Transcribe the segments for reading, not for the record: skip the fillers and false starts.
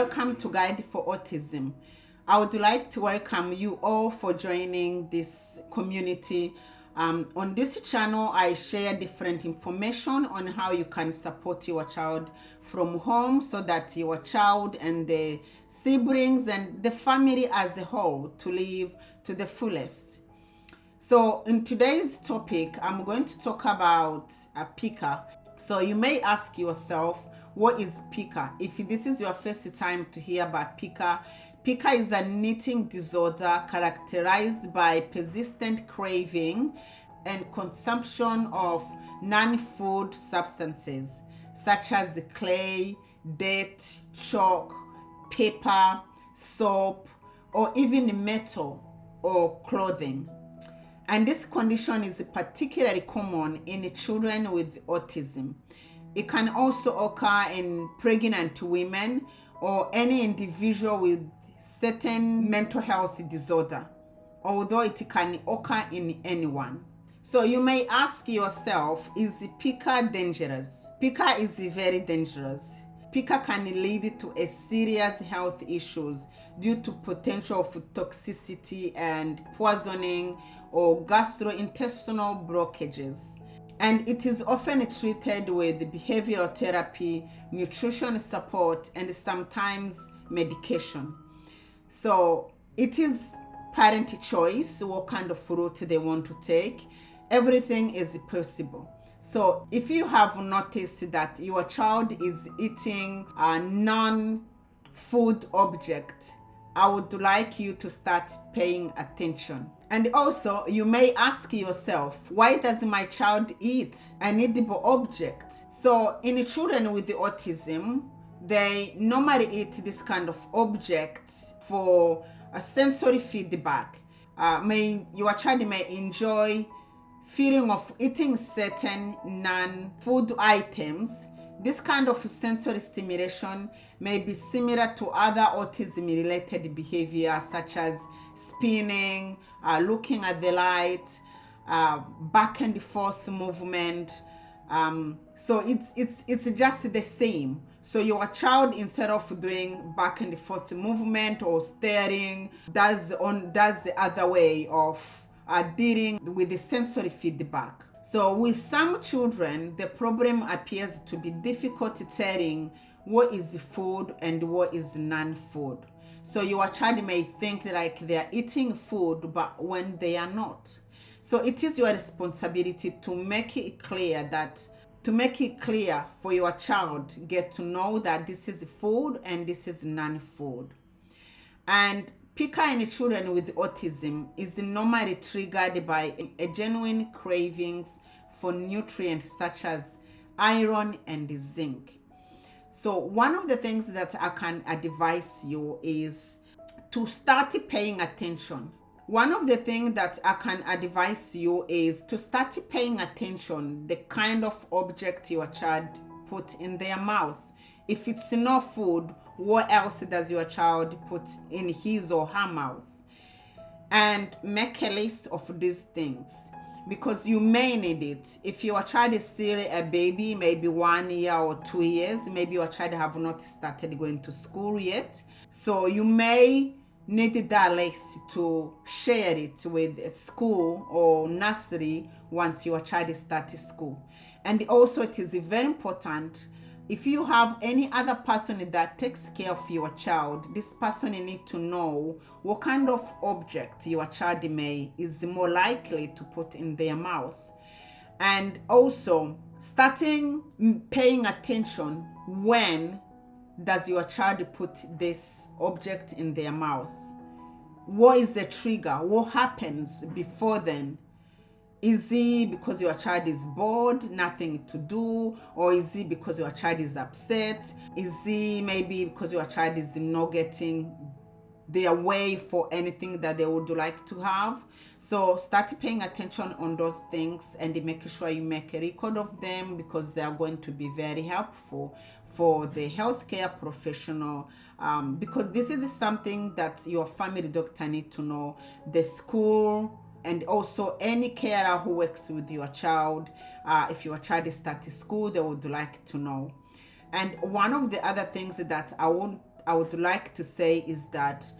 Welcome to Guide for Autism. I would like to welcome you all for joining this community. On this channel, I share different information on how you can support your child from home so that your child and the siblings and the family as a whole to live to the fullest. So in today's topic, I'm going to talk about Pica. So you may ask yourself, what is Pica? If this is your first time to hear about Pica, Pica is an eating disorder characterized by persistent craving and consumption of non-food substances such as clay, dirt, chalk, paper, soap, or even metal or clothing. And this condition is particularly common in children with autism. It can also occur in pregnant women or any individual with certain mental health disorder, although it can occur in anyone. So you may ask yourself, is Pica dangerous? Pica is very dangerous. Pica can lead to a serious health issues due to potential of toxicity and poisoning or gastrointestinal blockages. And it is often treated with behavioral therapy, nutrition support, and sometimes medication. So it is parent choice what kind of route they want to take. Everything is possible. So if you have noticed that your child is eating a non-food object, I would like you to start paying attention. And also, you may ask yourself, why does my child eat an edible object? So in children with the autism, they normally eat this kind of object for a sensory feedback. Your child may enjoy feeling of eating certain non-food items. This kind of sensory stimulation may be similar to other autism-related behaviors such as spinning, looking at the light, back and forth movement. So it's just the same. So your child, instead of doing back and forth movement or staring, does the other way of dealing with the sensory feedback. So with some children, the problem appears to be difficult telling what is food and what is non-food. So your child may think like they are eating food, but when they are not. So it is your responsibility to make it clear for your child, get to know that this is food and this is non-food. And Pica in children with autism is normally triggered by a genuine cravings for nutrients such as iron and zinc. So one of the things that I can advise you is to start paying attention. One of the things that I can advise you is to start paying attention the kind of object your child put in their mouth. If it's not food, what else does your child put in his or her mouth? And make a list of these things, because you may need it. If your child is still a baby, maybe 1 year or 2 years, maybe your child have not started going to school yet. So you may need that list to share it with school or nursery once your child starts school. And also it is very important, if you have any other person that takes care of your child, this person need to know what kind of object your child is more likely to put in their mouth. And also starting paying attention, when does your child put this object in their mouth? What is the trigger? What happens before then? Is it because your child is bored, nothing to do? Or is it because your child is upset? Is it maybe because your child is not getting their way for anything that they would like to have? So start paying attention on those things and make sure you make a record of them, because they are going to be very helpful for the healthcare professional, because this is something that your family doctor need to know, the school, and also any carer who works with your child. If your child is starting school, they would like to know. And one of the other things that I would like to say is that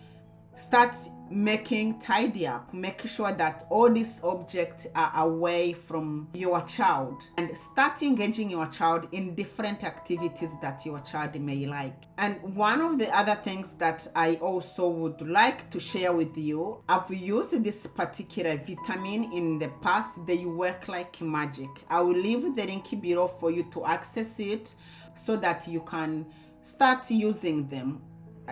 start making tidy up, make sure that all these objects are away from your child, and start engaging your child in different activities that your child may like. And one of the other things that I also would like to share with you, I've used this particular vitamin in the past. They work like magic. I will leave the link below for you to access it so that you can start using them.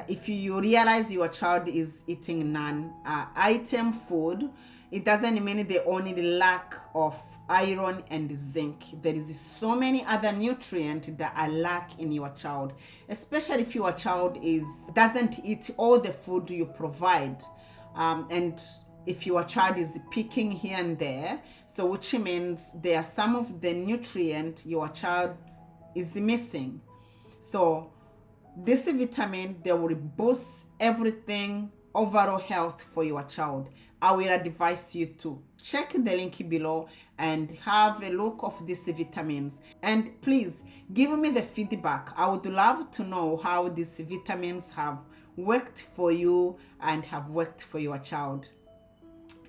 If you realize your child is eating non-item food, it doesn't mean they only lack of iron and zinc. There is so many other nutrients that are lack in your child, especially if your child doesn't eat all the food you provide, and if your child is picking here and there, so which means there are some of the nutrients your child is missing. So this vitamin, they will boost everything, overall health for your child. I will advise you to check the link below and have a look of these vitamins. And please give me the feedback. I would love to know how these vitamins have worked for you and have worked for your child.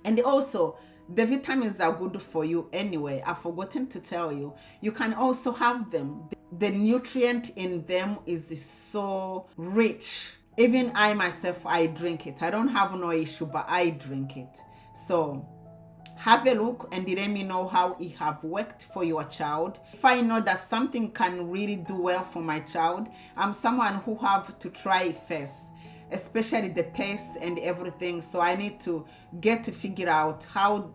And also, the vitamins are good for you anyway. I've forgotten to tell you, you can also have them. The nutrient in them is so rich. Even I myself, I drink it. I don't have no issue, but I drink it. So have a look and let me know how it have worked for your child. If I know that something can really do well for my child, I'm someone who have to try it first, especially the taste and everything. So I need to get to figure out how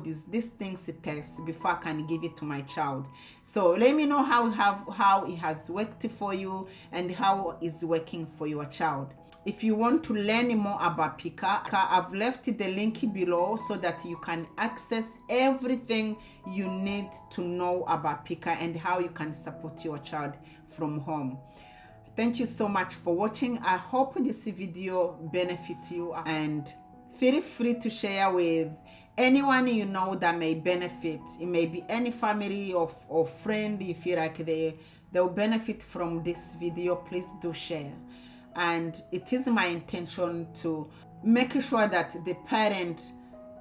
these things taste before I can give it to my child. So let me know how it has worked for you and how it's working for your child. If you want to learn more about Pica, I've left the link below so that you can access everything you need to know about Pica and how you can support your child from home. Thank you so much for watching. I hope this video benefits you, and feel free to share with anyone you know that may benefit. It may be any family or friend you feel like they'll benefit from this video. Please do share. And it is my intention to make sure that the parent,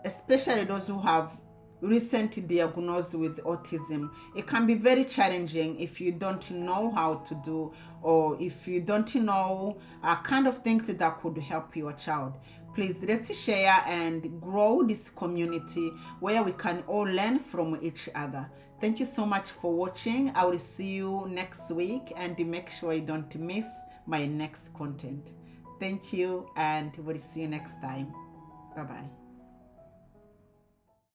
especially those who have recently diagnosed with autism, it can be very challenging if you don't know how to do, or if you don't know kind of things that could help your child. Please, let's share and grow this community where we can all learn from each other. Thank you so much for watching. I will see you next week, and make sure you don't miss my next content. Thank you, and we'll see you next time. Bye-bye.